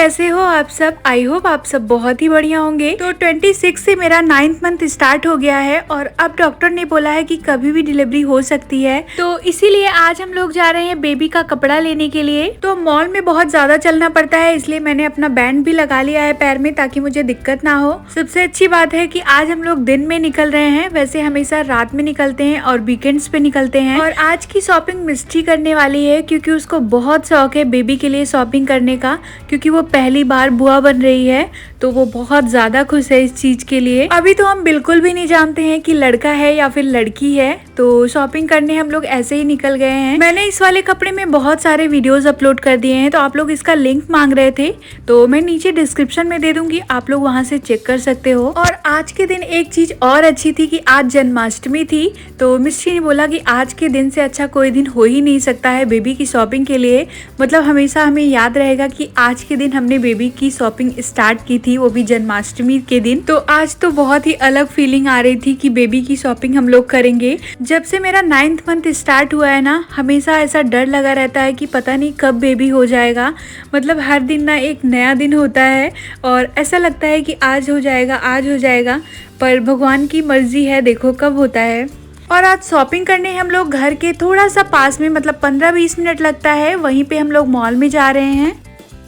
कैसे हो आप सब। आई होप आप सब बहुत ही बढ़िया होंगे। तो 26 से मेरा 9th मंथ स्टार्ट हो गया है और अब डॉक्टर ने बोला है कि कभी भी डिलीवरी हो सकती है। तो इसीलिए आज हम लोग जा रहे हैं बेबी का कपड़ा लेने के लिए। तो मॉल में बहुत ज्यादा चलना पड़ता है, इसलिए मैंने अपना बैंड भी लगा लिया है पैर में ताकि मुझे दिक्कत ना हो। सबसे अच्छी बात है कि आज हम लोग दिन में निकल रहे हैं, वैसे हमेशा रात में निकलते हैं और वीकेंड्स पे निकलते हैं। और आज की शॉपिंग मिस्ट्री करने वाली है क्योंकि उसको बहुत शौक है बेबी के लिए शॉपिंग करने का, क्योंकि वो पहली बार बुआ बन रही है तो वो बहुत ज्यादा खुश है इस चीज के लिए। अभी तो हम बिल्कुल भी नहीं जानते हैं कि लड़का है या फिर लड़की है, तो शॉपिंग करने हम लोग ऐसे ही निकल गए हैं। मैंने इस वाले कपड़े में बहुत सारे वीडियोस अपलोड कर दिए हैं, तो आप लोग इसका लिंक मांग रहे थे तो मैं नीचे डिस्क्रिप्शन में दे दूंगी, आप लोग वहां से चेक कर सकते हो। और आज के दिन एक चीज और अच्छी थी कि आज जन्माष्टमी थी, तो मिस्ट्री ने बोला कि आज के दिन से अच्छा कोई दिन हो ही नहीं सकता है बेबी की शॉपिंग के लिए। मतलब हमेशा हमें याद रहेगा कि आज के दिन हमने बेबी की शॉपिंग स्टार्ट की थी, वो भी जन्माष्टमी के दिन। तो आज तो बहुत ही अलग फीलिंग आ रही थी कि बेबी की शॉपिंग हम लोग करेंगे। जब से मेरा 9th मंथ स्टार्ट हुआ है ना, हमेशा ऐसा डर लगा रहता है कि पता नहीं कब बेबी हो जाएगा। मतलब हर दिन ना एक नया दिन होता है और ऐसा लगता है कि आज हो जाएगा आज हो जाएगा, पर भगवान की मर्जी है, देखो कब होता है। और आज शॉपिंग करने हम लोग घर के थोड़ा सा पास में, मतलब 15-20 मिनट लगता है, वहीं पे हम लोग मॉल में जा रहे हैं।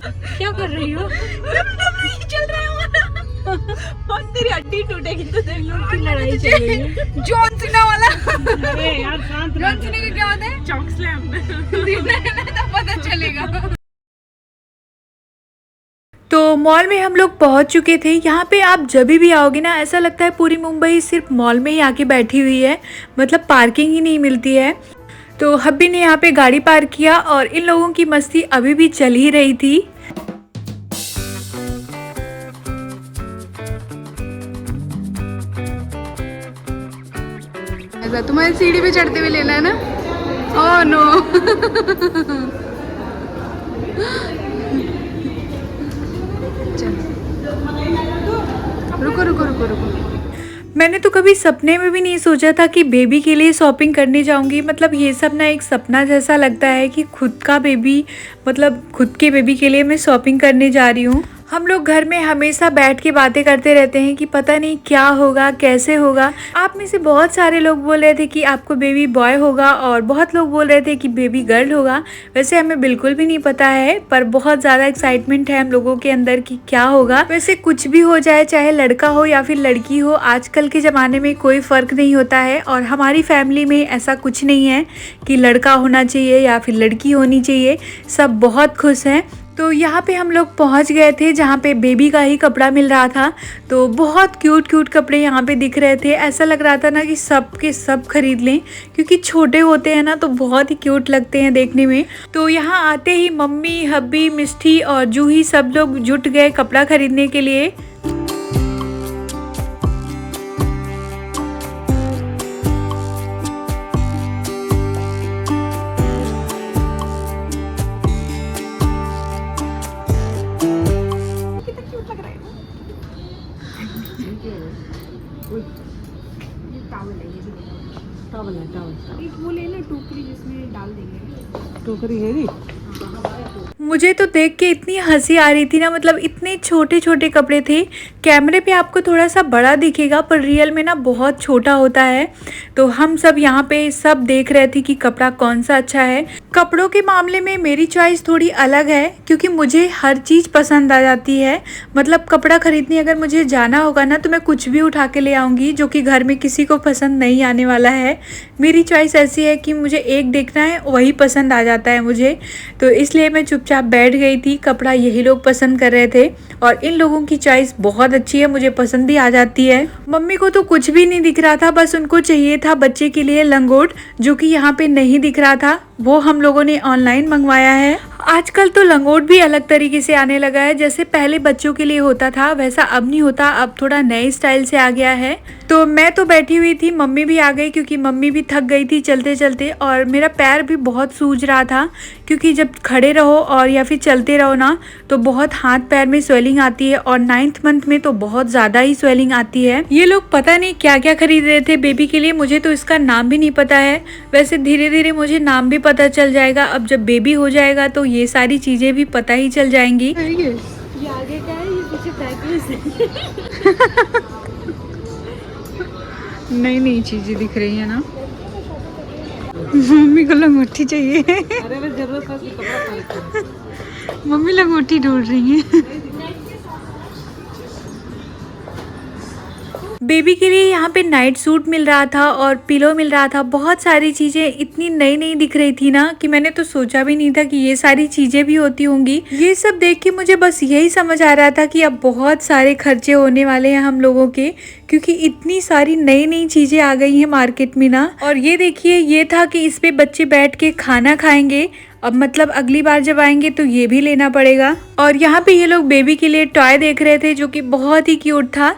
क्या कर रही हो? चल रहा है हमारा। और तेरी हड्डी टूटेगी तो तेरे लोग की लड़ाई चल रही है। जॉन सीना वाला। अरे यार शांत रहो। जॉन सीना का क्या होता है? Chalk slam. तो पता चलेगा। तो मॉल में हम लोग पहुंच चुके थे। यहाँ पे आप जब भी आओगे ना, ऐसा लगता है पूरी मुंबई सिर्फ मॉल में ही आके बैठी हुई है, मतलब पार्किंग ही नहीं मिलती है। तो हब्बी ने यहाँ पे गाड़ी पार्क किया और इन लोगों की मस्ती अभी भी चल ही रही थी। ऐसा तुम्हारी सीढ़ी पे चढ़ते हुए लेना है ना? Oh no. रुको रुको रुको रुको। मैंने तो कभी सपने में भी नहीं सोचा था कि बेबी के लिए शॉपिंग करने जाऊंगी। मतलब ये सब ना एक सपना जैसा लगता है कि खुद का बेबी, मतलब खुद के बेबी के लिए मैं शॉपिंग करने जा रही हूँ। हम लोग घर में हमेशा बैठ के बातें करते रहते हैं कि पता नहीं क्या होगा कैसे होगा। आप में से बहुत सारे लोग बोल रहे थे कि आपको बेबी बॉय होगा और बहुत लोग बोल रहे थे कि बेबी गर्ल होगा। वैसे हमें बिल्कुल भी नहीं पता है, पर बहुत ज़्यादा एक्साइटमेंट है हम लोगों के अंदर कि क्या होगा। वैसे कुछ भी हो जाए, चाहे लड़का हो या फिर लड़की हो, आजकल के ज़माने में कोई फ़र्क नहीं होता है। और हमारी फैमिली में ऐसा कुछ नहीं है कि लड़का होना चाहिए या फिर लड़की होनी चाहिए, सब बहुत खुश हैं। तो यहाँ पे हम लोग पहुँच गए थे जहाँ पे बेबी का ही कपड़ा मिल रहा था। तो बहुत क्यूट क्यूट कपड़े यहाँ पे दिख रहे थे, ऐसा लग रहा था ना कि सब के सब खरीद लें, क्योंकि छोटे होते हैं ना तो बहुत ही क्यूट लगते हैं देखने में। तो यहाँ आते ही मम्मी, हब्बी, मिष्टी और जूही सब लोग जुट गए कपड़ा खरीदने के लिए। एक वो लेना टोकरी जिसमें डाल देंगे। टोकरी है नी? मुझे तो देख के इतनी हंसी आ रही थी ना, मतलब इतने छोटे छोटे कपड़े थे। कैमरे पे आपको थोड़ा सा बड़ा दिखेगा पर रियल में ना बहुत छोटा होता है। तो हम सब यहाँ पे सब देख रहे थे कि कपड़ा कौन सा अच्छा है। कपड़ों के मामले में मेरी चॉइस थोड़ी अलग है, क्योंकि मुझे हर चीज़ पसंद आ जाती है। मतलब कपड़ा खरीदने अगर मुझे जाना होगा ना तो मैं कुछ भी उठा के ले आऊँगी, जो कि घर में किसी को पसंद नहीं आने वाला है। मेरी चॉइस ऐसी है कि मुझे एक देखना है वही पसंद आ जाता है मुझे, तो इसलिए मैं चुपचाप बैठ गई थी। कपड़ा यही लोग पसंद कर रहे थे और इन लोगों की चॉइस बहुत अच्छी है, मुझे पसंद भी आ जाती है। मम्मी को तो कुछ भी नहीं दिख रहा था, बस उनको चाहिए था बच्चे के लिए लंगोट, जो कि यहाँ पे नहीं दिख रहा था। वो हम लोगों ने ऑनलाइन मंगवाया है। आजकल तो लंगोट भी अलग तरीके से आने लगा है, जैसे पहले बच्चों के लिए होता था वैसा अब नहीं होता, अब थोड़ा नए स्टाइल से आ गया है। तो मैं तो बैठी हुई थी, मम्मी भी आ गई क्योंकि मम्मी भी थक गई थी चलते चलते, और मेरा पैर भी बहुत सूज रहा था, क्योंकि जब खड़े रहो और या फिर चलते रहो ना तो बहुत हाथ पैर में स्वेलिंग आती है, और 9th मंथ में तो बहुत ज़्यादा ही स्वेलिंग आती है। ये लोग पता नहीं क्या क्या खरीद रहे थे बेबी के लिए, मुझे तो इसका नाम भी नहीं पता है। वैसे धीरे धीरे मुझे नाम भी पता चल जाएगा, अब जब बेबी हो जाएगा तो ये सारी चीज़ें भी पता ही चल जाएंगी। नई नई चीजें दिख रही है ना। मम्मी को लंगोटी चाहिए। अरे बस जरूरत है कि कपड़ा खरीद। मम्मी लंगोटी ढूंढ रही है। बेबी के लिए यहाँ पे नाइट सूट मिल रहा था और पिलो मिल रहा था। बहुत सारी चीजें इतनी नई नई दिख रही थी ना कि मैंने तो सोचा भी नहीं था कि ये सारी चीजें भी होती होंगी। ये सब देख के मुझे बस यही समझ आ रहा था कि अब बहुत सारे खर्चे होने वाले हैं हम लोगों के, क्योंकि इतनी सारी नई नई चीजें आ गई हैं मार्केट में ना। और ये देखिए, ये था कि इस पे बच्चे बैठ के खाना खाएंगे। अब मतलब अगली बार जब आएंगे तो ये भी लेना पड़ेगा। और यहाँ पे ये लोग बेबी के लिए टॉय देख रहे थे जो कि बहुत ही क्यूट था।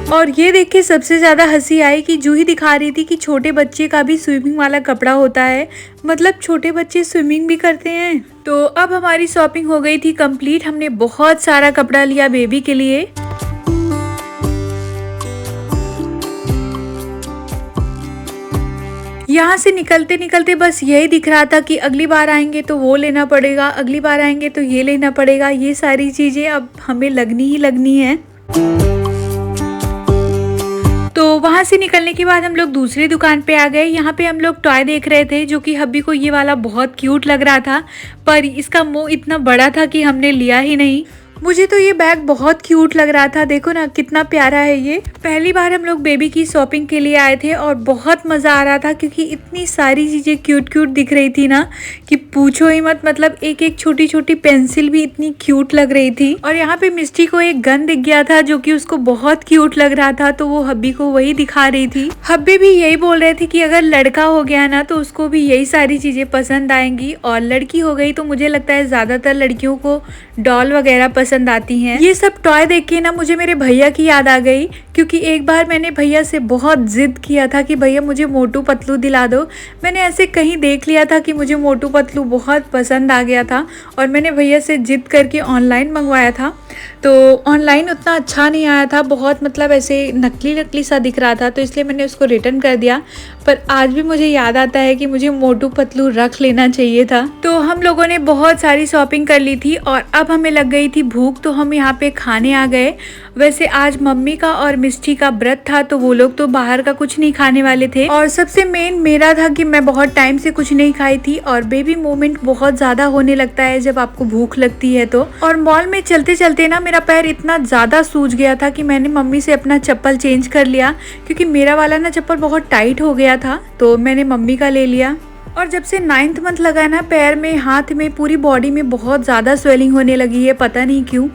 और ये देख के सबसे ज़्यादा हंसी आई कि जूही दिखा रही थी कि छोटे बच्चे का भी स्विमिंग वाला कपड़ा होता है, मतलब छोटे बच्चे स्विमिंग भी करते हैं। तो अब हमारी शॉपिंग हो गई थी कंप्लीट। हमने बहुत सारा कपड़ा लिया बेबी के लिए। यहाँ से निकलते निकलते बस यही दिख रहा था कि अगली बार आएंगे तो वो लेना पड़ेगा, अगली बार आएंगे तो ये लेना पड़ेगा। ये सारी चीज़ें अब हमें लगनी ही लगनी है। तो वहाँ से निकलने के बाद हम लोग दूसरी दुकान पे आ गए। यहाँ पे हम लोग टॉय देख रहे थे जो कि हब्बी को ये वाला बहुत क्यूट लग रहा था, पर इसका मुंह इतना बड़ा था कि हमने लिया ही नहीं। मुझे तो ये बैग बहुत क्यूट लग रहा था, देखो ना कितना प्यारा है ये। पहली बार हम लोग बेबी की शॉपिंग के लिए आए थे और बहुत मज़ा आ रहा था क्योंकि इतनी सारी चीज़ें क्यूट क्यूट दिख रही थी ना कि पूछो ही मत। मतलब एक एक छोटी छोटी पेंसिल भी इतनी क्यूट लग रही थी। और यहाँ पे मिस्टी को एक गन दिख गया था जो कि उसको बहुत क्यूट लग रहा था, तो वो हब्बी को वही दिखा रही थी। हब्बी भी यही बोल रहे थे कि अगर लड़का हो गया ना तो उसको भी यही सारी चीज़ें पसंद आएंगी, और लड़की हो गई तो मुझे लगता है ज़्यादातर लड़कियों को डॉल वगैरह पसंद आती हैं। ये सब टॉय देख के ना मुझे मेरे भैया की याद आ गई, क्योंकि एक बार मैंने भैया से बहुत जिद किया था कि भैया मुझे मोटू पतलू दिला दो। मैंने ऐसे कहीं देख लिया था कि मुझे मोटू पतलू बहुत पसंद आ गया था और मैंने भैया से जिद करके ऑनलाइन मंगवाया था। तो ऑनलाइन उतना अच्छा नहीं आया था, बहुत मतलब ऐसे नकली नकली सा दिख रहा था, तो इसलिए मैंने उसको रिटर्न कर दिया। पर आज भी मुझे याद आता है कि मुझे मोटू पतलू रख लेना चाहिए था। तो हम लोगों ने बहुत सारी शॉपिंग कर ली थी और अब हमें लग गई थी भूख, तो हम यहाँ पे खाने आ गए। वैसे आज मम्मी का और मिष्टी का व्रत था, तो वो लोग तो बाहर का कुछ नहीं खाने वाले थे, और सबसे मेन मेरा था कि मैं बहुत टाइम से कुछ नहीं खाई थी। और बेबी मोमेंट बहुत ज्यादा होने लगता है जब आपको भूख लगती है तो। और मॉल में चलते चलते ना मेरा पैर इतना ज्यादा सूज गया था कि मैंने मम्मी से अपना चप्पल चेंज कर लिया, क्योंकि मेरा वाला ना चप्पल बहुत टाइट हो गया था, तो मैंने मम्मी का ले लिया। और जब से 9th मंथ लगा है ना, पैर में, हाथ में, पूरी बॉडी में बहुत ज़्यादा स्वेलिंग होने लगी है, पता नहीं क्यों।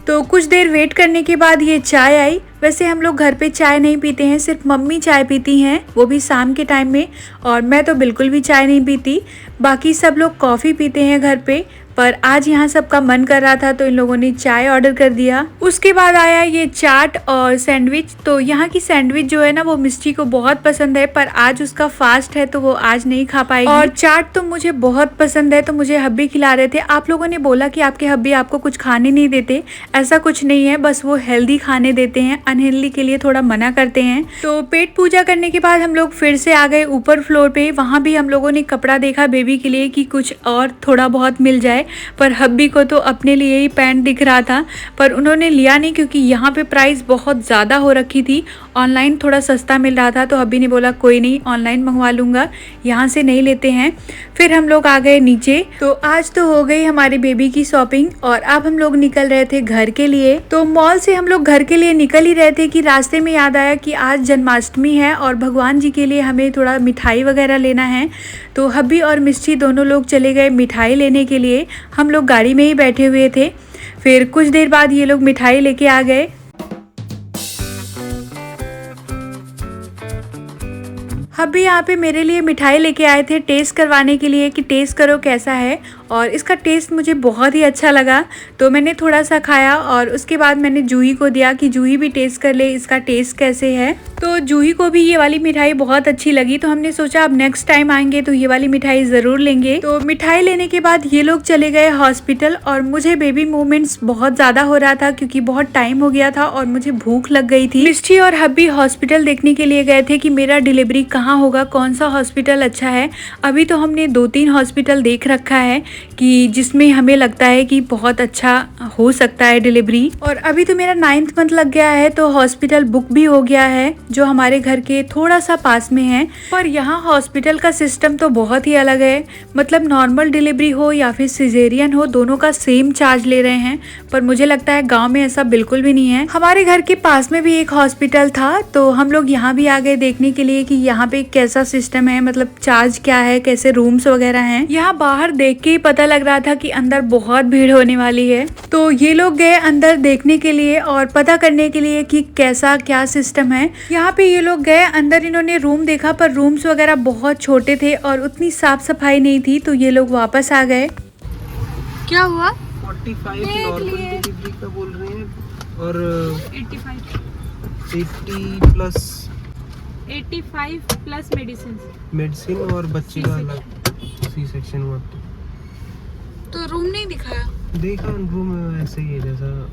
तो कुछ देर वेट करने के बाद ये चाय आई। वैसे हम लोग घर पे चाय नहीं पीते हैं, सिर्फ मम्मी चाय पीती हैं, वो भी शाम के टाइम में, और मैं तो बिल्कुल भी चाय नहीं पीती। बाकी सब लोग कॉफ़ी पीते हैं घर पे, पर आज यहाँ सबका मन कर रहा था तो इन लोगों ने चाय ऑर्डर कर दिया। उसके बाद आया ये चाट और सैंडविच। तो यहाँ की सैंडविच जो है ना वो मिस्टी को बहुत पसंद है, पर आज उसका फास्ट है तो वो आज नहीं खा पाएगी। और चाट तो मुझे बहुत पसंद है, तो मुझे हब्बी खिला रहे थे। आप लोगों ने बोला कि आपके हब्बी आपको कुछ खाने नहीं देते, ऐसा कुछ नहीं है, बस वो हेल्दी खाने देते हैं, अनहेल्दी के लिए थोड़ा मना करते हैं। तो पेट पूजा करने के बाद हम लोग फिर से आ गए ऊपर फ्लोर पे। वहाँ भी हम लोगों ने कपड़ा देखा बेबी के लिए कि कुछ और थोड़ा बहुत मिल जाए, पर हब्बी को तो अपने लिए ही पैंट दिख रहा था, पर उन्होंने लिया नहीं क्योंकि यहाँ पे प्राइस बहुत ज़्यादा हो रखी थी। ऑनलाइन थोड़ा सस्ता मिल रहा था, तो हब्बी ने बोला कोई नहीं, ऑनलाइन मंगवा लूँगा, यहाँ से नहीं लेते हैं। फिर हम लोग आ गए नीचे। तो आज तो हो गई हमारी बेबी की शॉपिंग और अब हम लोग निकल रहे थे घर के लिए। तो मॉल से हम लोग घर के लिए निकल ही रहे थे कि रास्ते में याद आया कि आज जन्माष्टमी है और भगवान जी के लिए हमें थोड़ा मिठाई वगैरह लेना है। तो हब्बी और मिष्टी दोनों लोग चले गए मिठाई लेने के लिए। हम लोग गाड़ी में ही बैठे हुए थे। फिर कुछ देर बाद ये लोग मिठाई लेके आ गए। हब्बी यहाँ पे मेरे लिए मिठाई लेके आए थे टेस्ट करवाने के लिए कि टेस्ट करो कैसा है। और इसका टेस्ट मुझे बहुत ही अच्छा लगा। तो मैंने थोड़ा सा खाया और उसके बाद मैंने जूही को दिया कि जूही भी टेस्ट कर ले इसका टेस्ट कैसे है। तो जूही को भी ये वाली मिठाई बहुत अच्छी लगी, तो हमने सोचा अब नेक्स्ट टाइम आएंगे तो ये वाली मिठाई ज़रूर लेंगे। तो मिठाई लेने के बाद ये लोग चले गए हॉस्पिटल और मुझे बेबी मूवमेंट्स बहुत ज़्यादा हो रहा था क्योंकि बहुत टाइम हो गया था और मुझे भूख लग गई थी। मिष्टी और हब्बी हॉस्पिटल देखने के लिए गए थे कि मेरा डिलीवरी कहाँ होगा, कौन सा हॉस्पिटल अच्छा है। अभी तो हमने 2-3 हॉस्पिटल देख रखा है कि जिसमें हमें लगता है कि बहुत अच्छा हो सकता है डिलीवरी। और अभी तो मेरा 9th मंथ लग गया है तो हॉस्पिटल बुक भी हो गया है जो हमारे घर के थोड़ा सा पास में है। पर यहाँ हॉस्पिटल का सिस्टम तो बहुत ही अलग है, मतलब नॉर्मल डिलीवरी हो या फिर सिजेरियन हो दोनों का सेम चार्ज ले रहे हैं। पर मुझे लगता है गांव में ऐसा बिल्कुल भी नहीं है। हमारे घर के पास में भी एक हॉस्पिटल था तो हम लोग यहाँ भी आ गए देखने के लिए कि यहाँ पे कैसा सिस्टम है, मतलब चार्ज क्या है, कैसे रूम्स वगैरह हैं। यहाँ बाहर देख के ही पता लग रहा था कि अंदर बहुत भीड़ होने वाली है। तो ये लोग गए अंदर देखने के लिए और पता करने के लिए कि कैसा क्या सिस्टम है। यहाँ पे ये लोग गए अंदर, इन्होंने रूम देखा पर रूम्स वगैरह बहुत छोटे थे और उतनी साफ सफाई नहीं थी, तो ये लोग वापस आ गए। क्या हुआ? 45 नॉर्मल डिलीवरी का बोल रहे हैं और 85 प्लस मेडिसिन और बच्चे का अलग सी सेक्शन हुआ। तो रूम नहीं दिखाया? देखा रूम में ऐसे ही है जैसा।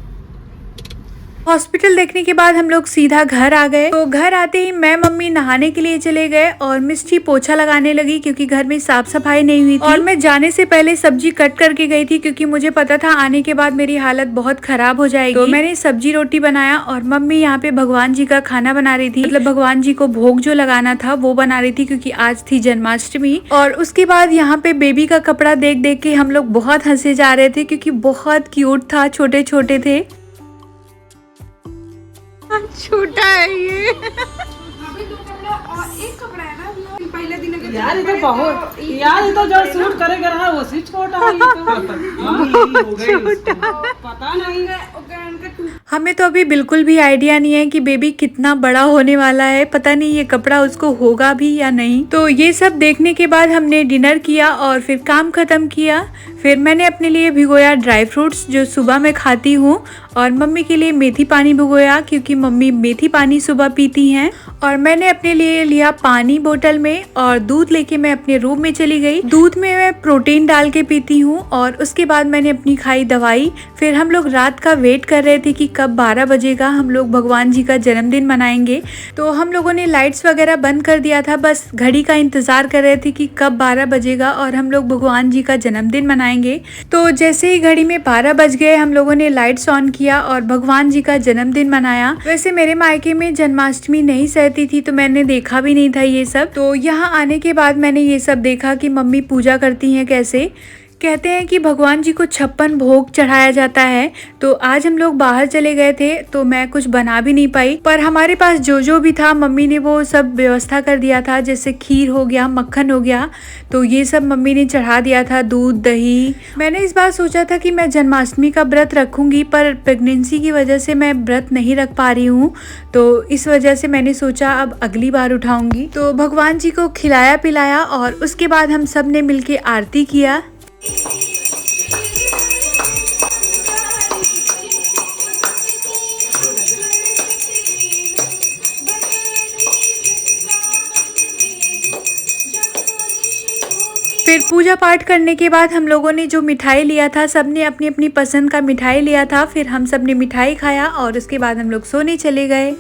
हॉस्पिटल देखने के बाद हम लोग सीधा घर आ गए। तो घर आते ही मैं मम्मी नहाने के लिए चले गए और मिष्टी पोछा लगाने लगी क्योंकि घर में साफ सफाई नहीं हुई थी। और मैं जाने से पहले सब्जी कट करके गई थी क्योंकि मुझे पता था आने के बाद मेरी हालत बहुत खराब हो जाएगी। तो मैंने सब्जी रोटी बनाया और मम्मी यहाँ पे भगवान जी का खाना बना रही थी, मतलब भगवान जी को भोग जो लगाना था वो बना रही थी क्योंकि आज थी जन्माष्टमी। और उसके बाद यहाँ पे बेबी का कपड़ा देख देख के हम लोग बहुत हंसे जा रहे थे क्योंकि बहुत क्यूट था, छोटे छोटे थे। छोटा है ये। अभी 2 कपड़ा और एक कपड़ा है ना, पहले दिन के यार ये तो बहुत यार ये तो जो सूट करेगा रहा वो सी छोटा है ये तो पता नहीं। हमें तो अभी बिल्कुल भी आइडिया नहीं है कि बेबी कितना बड़ा होने वाला है, पता नहीं ये कपड़ा उसको होगा भी या नहीं। तो ये सब देखने के बाद हमने डिनर किया और फिर काम खत्म किया। फिर मैंने अपने लिए भिगोया ड्राई फ्रूट्स जो सुबह मैं खाती हूँ और मम्मी के लिए मेथी पानी भिगोया क्योंकि मम्मी मेथी पानी सुबह पीती हैं। और मैंने अपने लिए लिया पानी बोतल में और दूध लेके मैं अपने रूम में चली गई। दूध में मैं प्रोटीन डाल के पीती हूँ और उसके बाद मैंने अपनी खाई दवाई। फिर हम लोग रात का वेट कर रहे थे कि कब 12 बजेगा, हम लोग भगवान जी का जन्मदिन मनाएंगे। तो हम लोगों ने लाइट्स वगैरह बंद कर दिया था, बस घड़ी का इंतजार कर रहे थे कि कब 12 बजेगा और हम लोग भगवान जी का जन्मदिन मनाएंगे। तो जैसे ही घड़ी में 12 बज गए हम लोगों ने लाइट्स ऑन किया और भगवान जी का जन्मदिन मनाया। वैसे मेरे मायके में जन्माष्टमी नहीं सहती थी तो मैंने देखा भी नहीं था ये सब। तो यहाँ आने के बाद मैंने ये सब देखा कि मम्मी पूजा करती हैं कैसे। कहते हैं कि भगवान जी को 56 भोग चढ़ाया जाता है। तो आज हम लोग बाहर चले गए थे तो मैं कुछ बना भी नहीं पाई, पर हमारे पास जो भी था मम्मी ने वो सब व्यवस्था कर दिया था, जैसे खीर हो गया, मक्खन हो गया, तो ये सब मम्मी ने चढ़ा दिया था, दूध दही। मैंने इस बार सोचा था कि मैं जन्माष्टमी का व्रत रखूंगी पर प्रेगनेंसी की वजह से मैं व्रत नहीं रख पा रही हूँ, तो इस वजह से मैंने सोचा अब अगली बार उठाऊंगी। तो भगवान जी को खिलाया पिलाया और उसके बाद हम सब ने मिलके आरती किया। फिर पूजा पाठ करने के बाद हम लोगों ने जो मिठाई लिया था, सबने अपनी अपनी पसंद का मिठाई लिया था। फिर हम सब ने मिठाई खाया और उसके बाद हम लोग सोने चले गए।